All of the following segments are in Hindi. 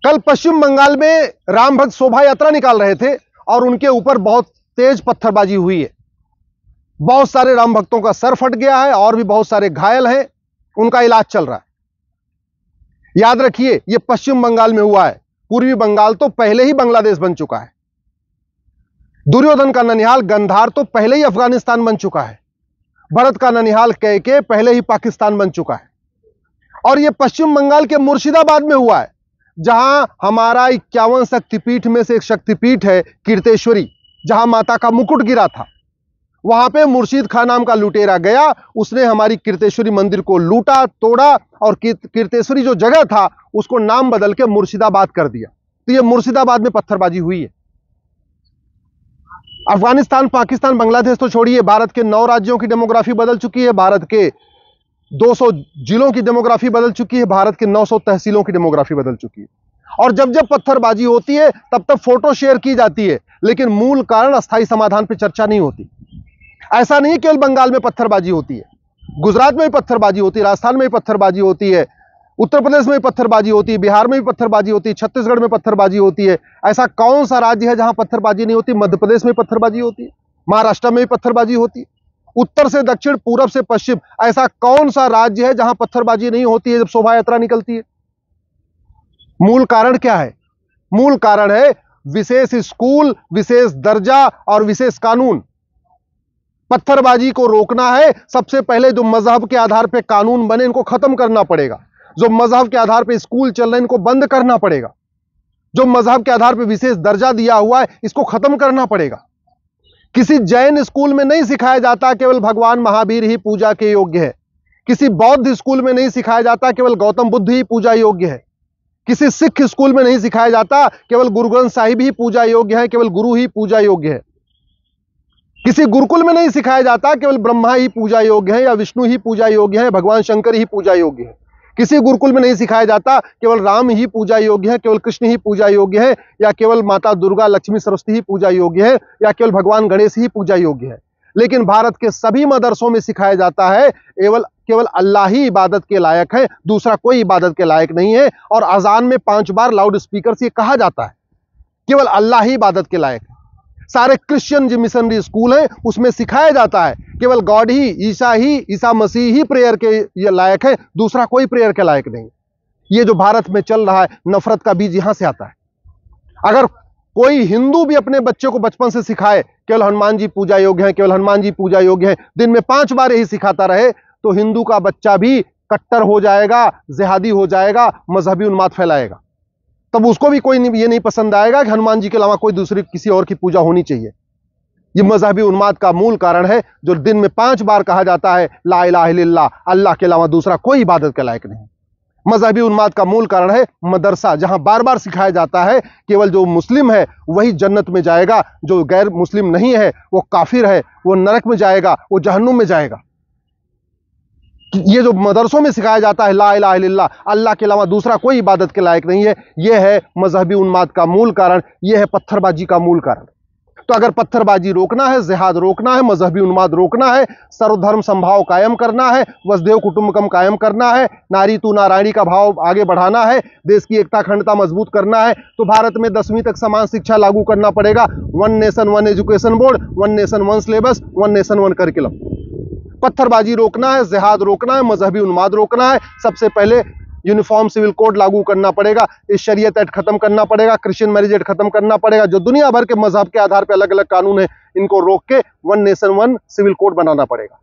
कल पश्चिम बंगाल में राम भक्त शोभा यात्रा निकाल रहे थे और उनके ऊपर बहुत तेज पत्थरबाजी हुई है। बहुत सारे राम भक्तों का सर फट गया है और भी बहुत सारे घायल हैं, उनका इलाज चल रहा है। याद रखिए, यह पश्चिम बंगाल में हुआ है। पूर्वी बंगाल तो पहले ही बांग्लादेश बन चुका है। दुर्योधन का ननिहाल गंधार तो पहले ही अफगानिस्तान बन चुका है। भरत का ननिहाल कैके पहले ही पाकिस्तान बन चुका है। और यह पश्चिम बंगाल के मुर्शिदाबाद में हुआ है, जहां हमारा 51 शक्तिपीठ में से एक शक्तिपीठ है कीर्तेश्वरी, जहां माता का मुकुट गिरा था। वहां पे मुर्शिद खां नाम का लुटेरा गया, उसने हमारी कीर्तेश्वरी मंदिर को लूटा तोड़ा और कीर्तेश्वरी जो जगह था उसको नाम बदल के मुर्शिदाबाद कर दिया। तो ये मुर्शिदाबाद में पत्थरबाजी हुई है। अफगानिस्तान, पाकिस्तान, बांग्लादेश तो छोड़िए, भारत के 9 राज्यों की डेमोग्राफी बदल चुकी है। भारत के 200 जिलों की डेमोग्राफी बदल चुकी है। भारत के 900 तहसीलों की डेमोग्राफी बदल चुकी है। और जब जब पत्थरबाजी होती है तब तब फोटो शेयर की जाती है, लेकिन मूल कारण, अस्थायी समाधान पर चर्चा नहीं होती। ऐसा नहीं केवल बंगाल में पत्थरबाजी होती है, गुजरात में भी पत्थरबाजी होती है, राजस्थान में भी पत्थरबाजी होती है, उत्तर प्रदेश में भी पत्थरबाजी होती है, बिहार में भी पत्थरबाजी होती है, छत्तीसगढ़ में पत्थरबाजी होती है। ऐसा कौन सा राज्य है जहां पत्थरबाजी नहीं होती? मध्य प्रदेश में पत्थरबाजी होती है, महाराष्ट्र में भी पत्थरबाजी होती है, उत्तर से दक्षिण, पूरब से पश्चिम, ऐसा कौन सा राज्य है जहां पत्थरबाजी नहीं होती है जब शोभा यात्रा निकलती है? मूल कारण क्या है? मूल कारण है विशेष स्कूल, विशेष दर्जा और विशेष कानून। पत्थरबाजी को रोकना है, सबसे पहले जो मजहब के आधार पर कानून बने इनको खत्म करना पड़ेगा। जो मजहब के आधार पर स्कूल चल रहे हैं इनको बंद करना पड़ेगा। जो मजहब के आधार पर विशेष दर्जा दिया हुआ है इसको खत्म करना पड़ेगा। किसी जैन स्कूल में नहीं सिखाया जाता केवल भगवान महावीर ही पूजा के योग्य है। किसी बौद्ध स्कूल में नहीं सिखाया जाता केवल गौतम बुद्ध ही पूजा योग्य है। किसी सिख स्कूल में नहीं सिखाया जाता केवल गुरु ग्रंथ साहिब ही पूजा योग्य है, केवल गुरु ही पूजा योग्य है। किसी गुरुकुल में नहीं सिखाया जाता केवल ब्रह्मा ही पूजा योग्य है या विष्णु ही पूजा योग्य है, भगवान शंकर ही पूजा योग्य है। किसी गुरुकुल में नहीं सिखाया जाता केवल राम ही पूजा योग्य है, केवल कृष्ण ही पूजा योग्य है, या केवल माता दुर्गा, लक्ष्मी, सरस्वती ही पूजा योग्य है, या केवल भगवान गणेश ही पूजा योग्य है। लेकिन भारत के सभी मदरसों में सिखाया जाता है केवल अल्लाह ही इबादत के लायक है, दूसरा कोई इबादत के लायक नहीं है। और अजान में 5 बार लाउड स्पीकर से कहा जाता है केवल अल्लाह ही इबादत के लायक है। सारे क्रिश्चियन जो मिशनरी स्कूल हैं उसमें सिखाया जाता है केवल गॉड ही, ईसा मसीह ही प्रेयर के ये लायक है, दूसरा कोई प्रेयर के लायक नहीं। ये जो भारत में चल रहा है, नफरत का बीज यहां से आता है। अगर कोई हिंदू भी अपने बच्चे को बचपन से सिखाए केवल हनुमान जी पूजा योग्य है, केवल हनुमान जी पूजा योग्य है, दिन में 5 बार यही सिखाता रहे, तो हिंदू का बच्चा भी कट्टर हो जाएगा, जिहादी हो जाएगा, मजहबी उन्माद फैलाएगा। तब उसको भी कोई ये नहीं पसंद आएगा कि हनुमान जी के अलावा कोई दूसरी किसी और की पूजा होनी चाहिए। ये मजहबी उन्माद का मूल कारण है, जो दिन में 5 बार कहा जाता है ला इलाहा इल्लल्लाह, अल्लाह के अलावा दूसरा कोई इबादत के लायक नहीं। मजहबी उन्माद का मूल कारण है मदरसा, जहां बार बार सिखाया जाता है केवल जो मुस्लिम है वही जन्नत में जाएगा, जो गैर मुस्लिम नहीं है वो काफिर है, वो नरक में जाएगा, वो जहन्नुम में जाएगा। ये जो मदरसों में सिखाया जाता है ला इलाहा इल्लल्लाह, अल्लाह के अलावा दूसरा कोई इबादत के लायक नहीं है, यह है मजहबी उन्माद का मूल कारण, यह है पत्थरबाजी का मूल कारण। तो अगर पत्थरबाजी रोकना है, जिहाद रोकना है, मजहबी उन्माद रोकना है, सर्वधर्म संभाव कायम करना है, वसुधैव कुटुंबकम कायम करना है, नारी तू नारायणी का भाव आगे बढ़ाना है, देश की एकता अखंडता मजबूत करना है, तो भारत में 10वीं तक समान शिक्षा लागू करना पड़ेगा। 1 nation 1 education board, 1 nation 1 syllabus, 1 nation 1 curriculum. पत्थरबाजी रोकना है, जिहाद रोकना है, मजहबी उन्माद रोकना है, सबसे पहले यूनिफॉर्म सिविल कोड लागू करना पड़ेगा, इस शरीयत एक्ट खत्म करना पड़ेगा, क्रिश्चियन मैरिज एक्ट खत्म करना पड़ेगा। जो दुनिया भर के मजहब के आधार पर अलग अलग कानून है, इनको रोक के 1 नेशन 1 सिविल कोड बनाना पड़ेगा।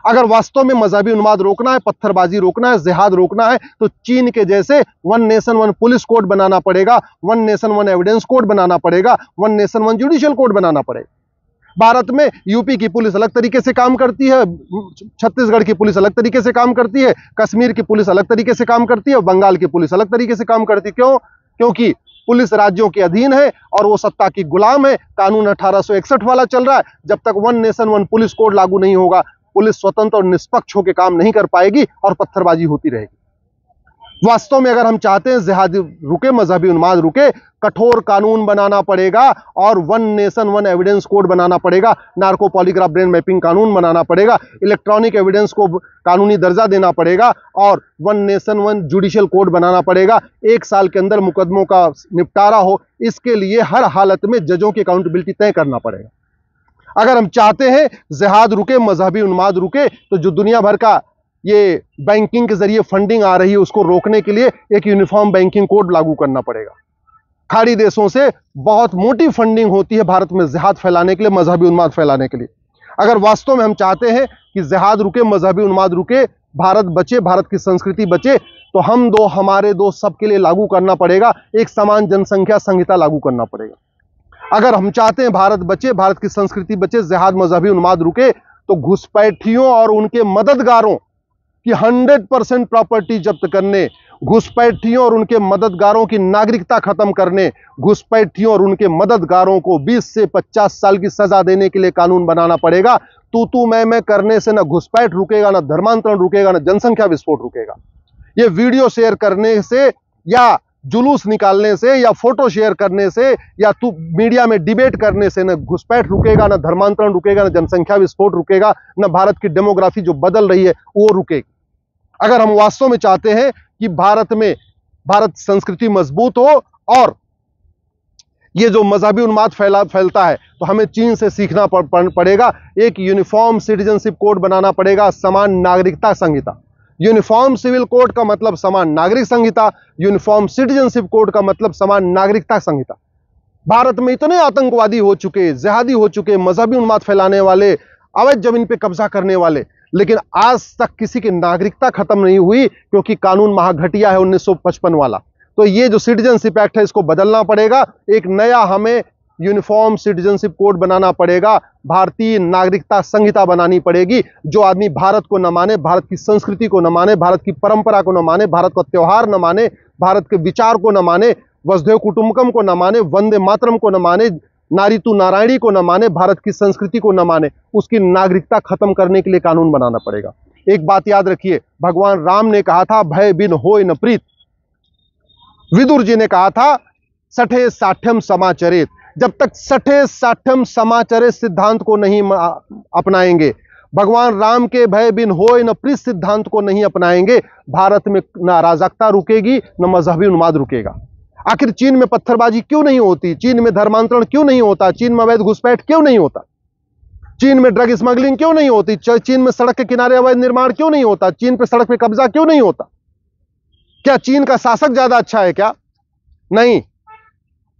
अगर वास्तव में मजहबी उन्माद रोकना है, पत्थरबाजी रोकना है, जिहाद रोकना है, तो चीन के जैसे 1 नेशन 1 पुलिस कोड बनाना पड़ेगा, 1 नेशन 1 एविडेंस कोड बनाना पड़ेगा, 1 नेशन 1 जुडिशियल कोड बनाना पड़ेगा। भारत में यूपी की पुलिस अलग तरीके से काम करती है, छत्तीसगढ़ की पुलिस अलग तरीके से काम करती है, कश्मीर की पुलिस अलग तरीके से काम करती है, बंगाल की पुलिस अलग तरीके से काम करती है। क्यों? क्योंकि पुलिस राज्यों के अधीन है और वो सत्ता की गुलाम है। कानून 1861 वाला चल रहा है। जब तक 1 नेशन 1 पुलिस कोड लागू नहीं होगा, पुलिस स्वतंत्र और निष्पक्ष होकर काम नहीं कर पाएगी और पत्थरबाजी होती रहेगी। वास्तव में अगर हम चाहते हैं जिहाद रुके, मजहबी उन्माद रुके, कठोर कानून बनाना पड़ेगा और one nation one evidence code बनाना पड़ेगा, नार्को पॉलीग्राफ ब्रेन मैपिंग कानून बनाना पड़ेगा, इलेक्ट्रॉनिक एविडेंस को कानूनी दर्जा देना पड़ेगा और one nation one judicial code बनाना पड़ेगा। 1 साल के अंदर मुकदमों का निपटारा हो, इसके लिए हर हालत में जजों की अकाउंटेबिलिटी तय करना पड़ेगा। अगर हम चाहते हैं जिहाद रुके, मजहबी उन्माद रुके, तो जो दुनिया भर का ये बैंकिंग के जरिए फंडिंग आ रही है उसको रोकने के लिए एक यूनिफॉर्म बैंकिंग कोड लागू करना पड़ेगा। खाड़ी देशों से बहुत मोटी फंडिंग होती है भारत में जिहाद फैलाने के लिए, मजहबी उन्माद फैलाने के लिए। अगर वास्तव में हम चाहते हैं कि जिहाद रुके, मजहबी उन्माद रुके, भारत बचे, भारत की संस्कृति बचे, तो हम दो, हमारे दो, सबके लिए लागू करना पड़ेगा, एक समान जनसंख्या संहिता लागू करना पड़ेगा। अगर हम चाहते हैं भारत बचे, भारत की संस्कृति बचे, जिहाद मजहबी उन्माद रुके, तो घुसपैठियों और उनके मददगारों कि 100% प्रॉपर्टी जब्त करने, घुसपैठियों और उनके मददगारों की नागरिकता खत्म करने, घुसपैठियों और उनके मददगारों को 20 से 50 साल की सजा देने के लिए कानून बनाना पड़ेगा। तू मैं करने से ना घुसपैठ रुकेगा, ना धर्मांतरण रुकेगा, ना जनसंख्या विस्फोट रुकेगा। ये वीडियो शेयर करने से या जुलूस निकालने से या फोटो शेयर करने से या तू मीडिया में डिबेट करने से न घुसपैठ रुकेगा, न धर्मांतरण रुकेगा, न जनसंख्या विस्फोट रुकेगा, न भारत की डेमोग्राफी जो बदल रही है वो रुकेगी। अगर हम वास्तव में चाहते हैं कि भारत संस्कृति मजबूत हो और ये जो मजहबी उन्माद फैलता है, तो हमें चीन से सीखना पड़ेगा। एक यूनिफॉर्म सिटीजनशिप कोड बनाना पड़ेगा, समान नागरिकता संहिता। यूनिफॉर्म सिविल कोड का मतलब समान नागरिक संहिता, यूनिफॉर्म सिटीजनशिप कोड का मतलब समान नागरिकता संहिता। भारत में इतने आतंकवादी हो चुके, जिहादी हो चुके, मजहबी उन्माद फैलाने वाले, अवैध जमीन पे कब्जा करने वाले, लेकिन आज तक किसी की नागरिकता खत्म नहीं हुई क्योंकि कानून महाघटिया है 1955 वाला। तो ये जो सिटीजनशिप एक्ट है इसको बदलना पड़ेगा, एक नया हमें यूनिफॉर्म सिटीजनशिप कोड बनाना पड़ेगा, भारतीय नागरिकता संहिता बनानी पड़ेगी। जो आदमी भारत को न माने, भारत की संस्कृति को न माने, भारत की परंपरा को न माने, भारत का त्योहार न माने, भारत के विचार को न माने, वसुधैव कुटुंबकम को न माने, वंदे मातरम को न माने, नारी तू नारायणी को न माने, भारत की संस्कृति को न माने, उसकी नागरिकता खत्म करने के लिए कानून बनाना पड़ेगा। एक बात याद रखिए, भगवान राम ने कहा था भय बिन होय न प्रीत। विदुर जी ने कहा था सठे साठ्यम समाचरित। जब तक सठे साठ्यम समाचरित सिद्धांत को नहीं अपनाएंगे, भगवान राम के भय बिन होय न प्रीत सिद्धांत को नहीं अपनाएंगे, भारत में न अराजकता रुकेगी, न मजहबी उन्माद रुकेगा। आखिर चीन में पत्थरबाजी क्यों नहीं होती? चीन में धर्मांतरण क्यों नहीं होता? चीन में अवैध घुसपैठ क्यों नहीं होता? चीन में ड्रग स्मगलिंग क्यों नहीं होती? चीन में सड़क के किनारे अवैध निर्माण क्यों नहीं होता? चीन पे सड़क पे कब्जा क्यों नहीं होता? क्या चीन का शासक ज्यादा अच्छा है क्या? नहीं,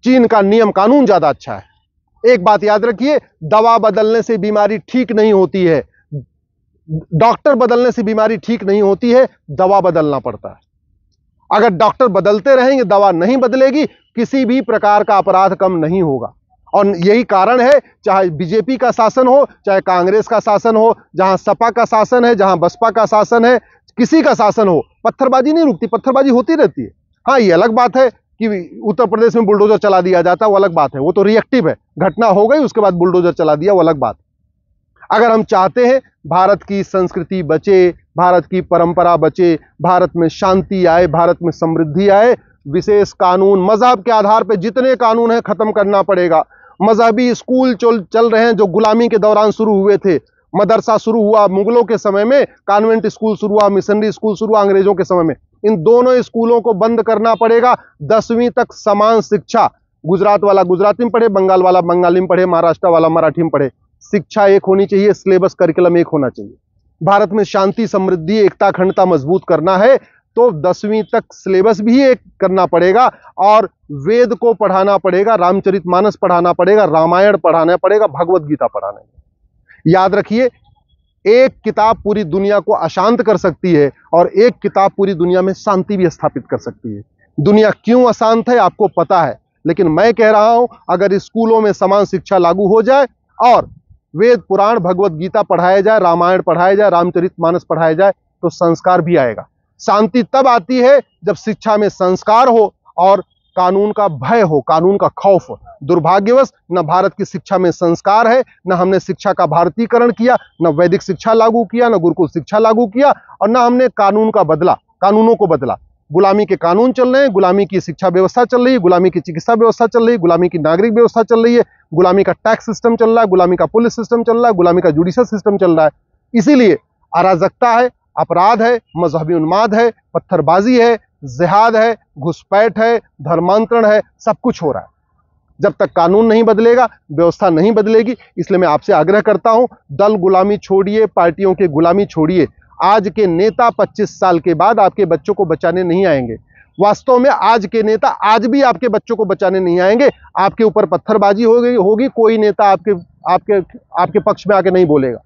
चीन का नियम कानून ज्यादा अच्छा है। एक बात याद रखिए, दवा बदलने से बीमारी ठीक नहीं होती है, डॉक्टर बदलने से बीमारी ठीक नहीं होती है, दवा बदलना पड़ता है। अगर डॉक्टर बदलते रहेंगे, दवा नहीं बदलेगी, किसी भी प्रकार का अपराध कम नहीं होगा। और यही कारण है, चाहे बीजेपी का शासन हो, चाहे कांग्रेस का शासन हो, जहां सपा का शासन है, जहां बसपा का शासन है, किसी का शासन हो, पत्थरबाजी नहीं रुकती, पत्थरबाजी होती रहती है। हाँ, ये अलग बात है कि उत्तर प्रदेश में बुलडोजर चला दिया जाता है, वो अलग बात है, वो तो रिएक्टिव है, घटना हो गई उसके बाद बुलडोजर चला दिया, वो अलग बात। अगर हम चाहते हैं भारत की संस्कृति बचे, भारत की परंपरा बचे, भारत में शांति आए, भारत में समृद्धि आए, विशेष कानून मजहब के आधार पर जितने कानून हैं खत्म करना पड़ेगा। मजहबी स्कूल चल रहे हैं जो गुलामी के दौरान शुरू हुए थे, मदरसा शुरू हुआ मुगलों के समय में, कॉन्वेंट स्कूल शुरू हुआ, मिशनरी स्कूल शुरू हुआ अंग्रेजों के समय में, इन दोनों स्कूलों को बंद करना पड़ेगा। 10वीं तक समान शिक्षा, गुजरात वाला गुजराती में पढ़े, बंगाल वाला बंगाली में पढ़े, महाराष्ट्र वाला मराठी में पढ़े, शिक्षा एक होनी चाहिए, सिलेबस करिकुलम एक होना चाहिए। भारत में शांति, समृद्धि, एकता, अखंडता मजबूत करना है तो 10वीं तक सिलेबस भी एक करना पड़ेगा और वेद को पढ़ाना पड़ेगा, रामचरितमानस पढ़ाना पड़ेगा, रामायण पढ़ाना पड़ेगा, भगवत गीता पढ़ाना है। याद रखिए, एक किताब पूरी दुनिया को अशांत कर सकती है और एक किताब पूरी दुनिया में शांति भी स्थापित कर सकती है। दुनिया क्यों अशांत है आपको पता है, लेकिन मैं कह रहा हूं अगर स्कूलों में समान शिक्षा लागू हो जाए और वेद पुराण भगवत गीता पढ़ाया जाए, रामायण पढ़ाया जाए, रामचरितमानस पढ़ाया जाए, तो संस्कार भी आएगा। शांति तब आती है जब शिक्षा में संस्कार हो और कानून का भय हो, कानून का खौफ हो। दुर्भाग्यवश न भारत की शिक्षा में संस्कार है, न हमने शिक्षा का भारतीकरण किया, न वैदिक शिक्षा लागू किया, न गुरुकुल शिक्षा लागू किया और न हमने कानून का बदला, कानूनों को बदला। गुलामी के कानून चल रहे हैं, गुलामी की शिक्षा व्यवस्था चल रही है, गुलामी की चिकित्सा व्यवस्था चल रही है, गुलामी की नागरिक व्यवस्था चल रही है, गुलामी का टैक्स सिस्टम चल रहा है, गुलामी का पुलिस सिस्टम चल रहा है, गुलामी का जुडिशल सिस्टम चल रहा है। इसीलिए अराजकता है, अपराध है, मजहबी उन्माद है, पत्थरबाजी है, जिहाद है, घुसपैठ है, धर्मांतरण है, सब कुछ हो रहा है। जब तक कानून नहीं बदलेगा, व्यवस्था नहीं बदलेगी। इसलिए मैं आपसे आग्रह करता हूं, दल गुलामी छोड़िए, पार्टियों के गुलामी छोड़िए। आज के नेता 25 साल के बाद आपके बच्चों को बचाने नहीं आएंगे। वास्तव में आज के नेता आज भी आपके बच्चों को बचाने नहीं आएंगे। आपके ऊपर पत्थरबाजी होगी, कोई नेता आपके पक्ष में आके नहीं बोलेगा।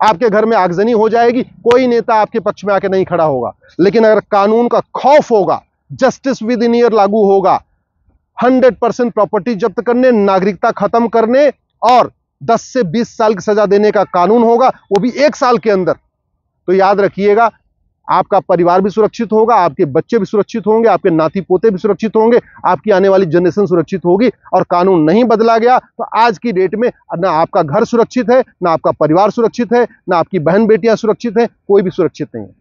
आपके घर में आगजनी हो जाएगी, कोई नेता आपके पक्ष में आके नहीं खड़ा होगा। लेकिन अगर कानून का खौफ होगा, जस्टिस विद इन ईयर लागू होगा, 100% प्रॉपर्टी जब्त करने, नागरिकता खत्म करने और 10 से 20 साल की सजा देने का कानून होगा, वो भी 1 साल के अंदर, तो याद रखिएगा, आपका परिवार भी सुरक्षित होगा, आपके बच्चे भी सुरक्षित होंगे, आपके नाती पोते भी सुरक्षित होंगे, आपकी आने वाली जनरेशन सुरक्षित होगी। और कानून नहीं बदला गया तो आज की डेट में ना आपका घर सुरक्षित है, ना आपका परिवार सुरक्षित है, ना आपकी बहन बेटियां सुरक्षित हैं, कोई भी सुरक्षित नहीं है।